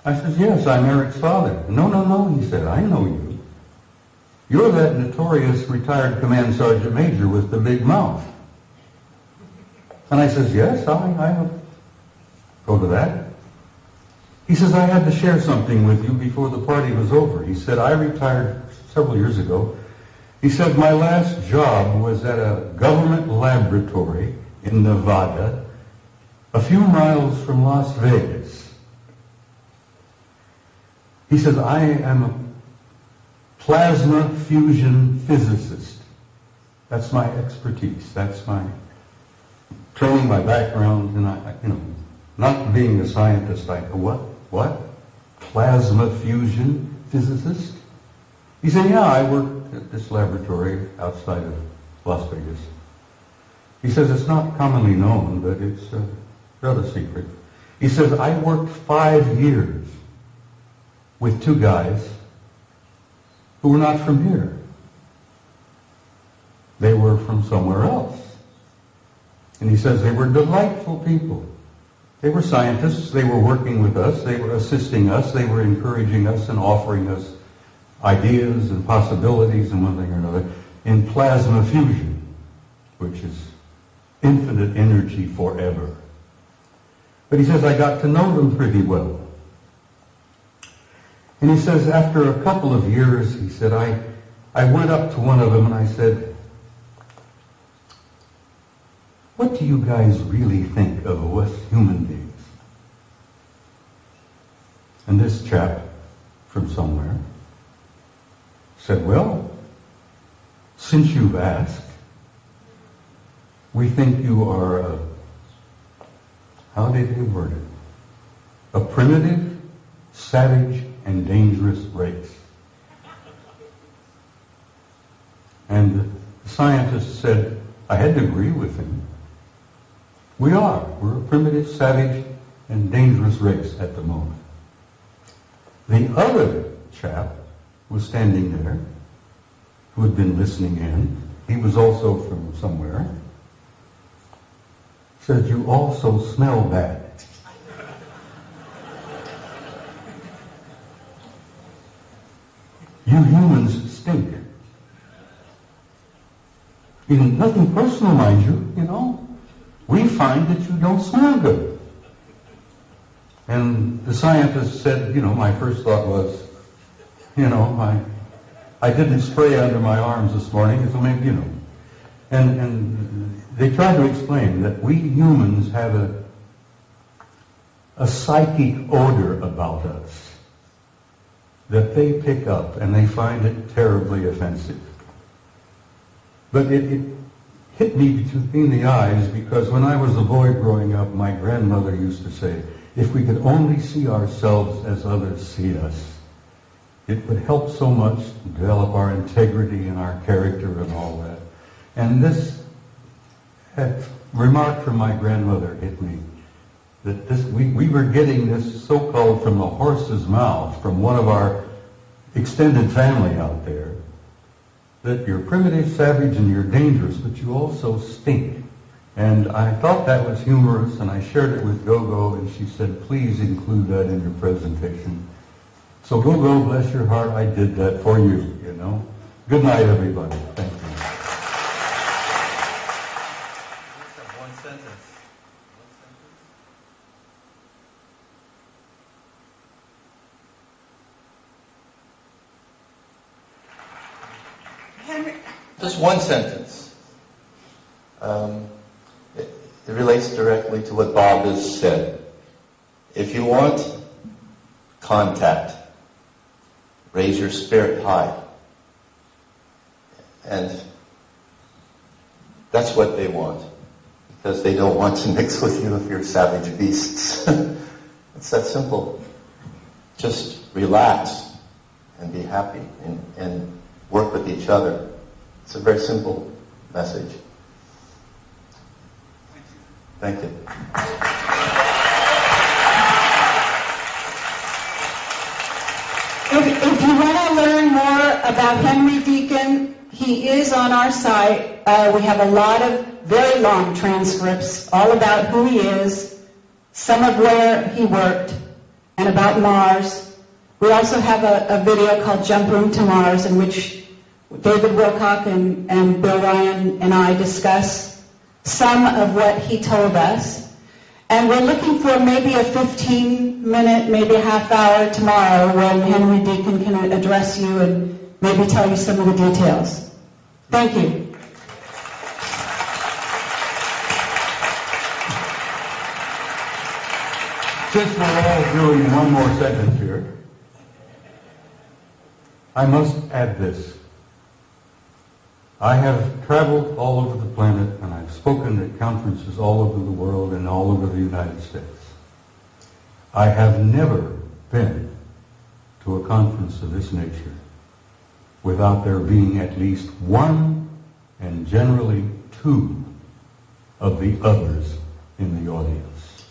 I said, yes, I'm Eric's father. No, no, no, he said, I know you. You're that notorious retired command sergeant major with the big mouth. And I says, yes, I go to that. He says, I had to share something with you before the party was over. He said, I retired several years ago. He said, my last job was at a government laboratory in Nevada, a few miles from Las Vegas. He says, I am a plasma fusion physicist. That's my expertise. That's my training, my background, and not being a scientist, I go, what? Plasma fusion physicist? He said, yeah, I worked at this laboratory outside of Las Vegas. He says, it's not commonly known, but it's rather secret. He says, I worked 5 years with 2 guys who were not from here. They were from somewhere else. And he says they were delightful people. They were scientists. They were working with us. They were assisting us. They were encouraging us and offering us ideas and possibilities and one thing or another in plasma fusion, which is infinite energy forever. But he says, I got to know them pretty well. And he says, after a couple of years, he said, I went up to one of them and I said, what do you guys really think of us human beings? And this chap from somewhere said, well, since you've asked, we think you are how did they word it? A primitive, savage, and dangerous race. And the scientist said, I had to agree with him. We're a primitive, savage, and dangerous race at the moment. The other chap was standing there, who had been listening in. He was also from somewhere. Said, you also smell bad. You humans stink. Nothing personal, mind you, We find that you don't smell good. And the scientist said, my first thought was, I didn't spray under my arms this morning, so maybe, And they tried to explain that we humans have a psychic odor about us that they pick up, and they find it terribly offensive. But it hit me between the eyes, because when I was a boy growing up, my grandmother used to say, if we could only see ourselves as others see us, it would help so much to develop our integrity and our character and all that. And this remark from my grandmother hit me, that we were getting this so-called from the horse's mouth, from one of our extended family out there, that you're primitive, savage, and you're dangerous, but you also stink. And I thought that was humorous, and I shared it with Gogo, and she said, please include that in your presentation. So Gogo, bless your heart, I did that for you, Good night, everybody. Thank you. One sentence. Henry. Just one sentence. It relates directly to what Bob has said. If you want contact, raise your spirit high. And that's what they want. Because they don't want to mix with you if you're savage beasts. It's that simple. Just relax and be happy and work with each other. It's a very simple message. Thank you. If you want to learn more about Henry Deacon, he is on our site. We have a lot of very long transcripts all about who he is, some of where he worked, and about Mars. We also have a video called Jump Room to Mars, in which David Wilcock and Bill Ryan and I discuss some of what he told us. And we're looking for maybe a 15-minute, maybe a half hour tomorrow when Henry Deacon can address you and maybe tell you some of the details. Thank you. Since we're all doing one more sentence here, I must add this. I have traveled all over the planet, and I've spoken at conferences all over the world and all over the United States. I have never been to a conference of this nature without there being at least one, and generally two, of the others in the audience.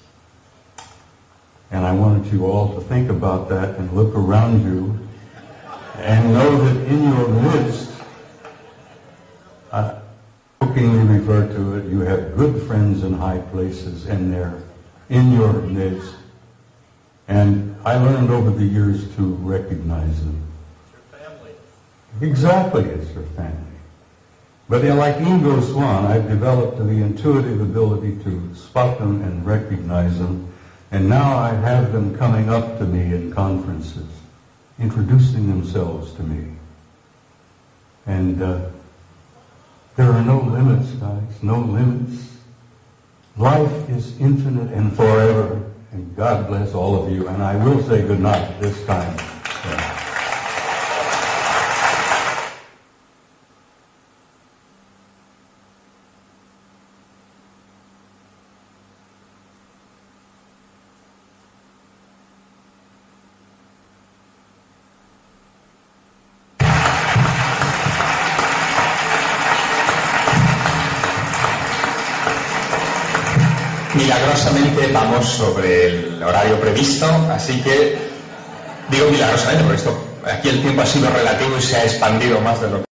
And I wanted you all to think about that and look around you and know that in your midst, I jokingly refer to it, you have good friends in high places, and they're in your midst. And I learned over the years to recognize them. It's your family. Exactly, it's your family. But like Ingo Swann, I've developed the intuitive ability to spot them and recognize them. And now I have them coming up to me in conferences, introducing themselves to me. And there are no limits, guys, no limits. Life is infinite and forever, and God bless all of you. And I will say good night this time. Yeah. Milagrosamente vamos sobre el horario previsto, así que digo milagrosamente porque aquí el tiempo ha sido relativo y se ha expandido más de lo que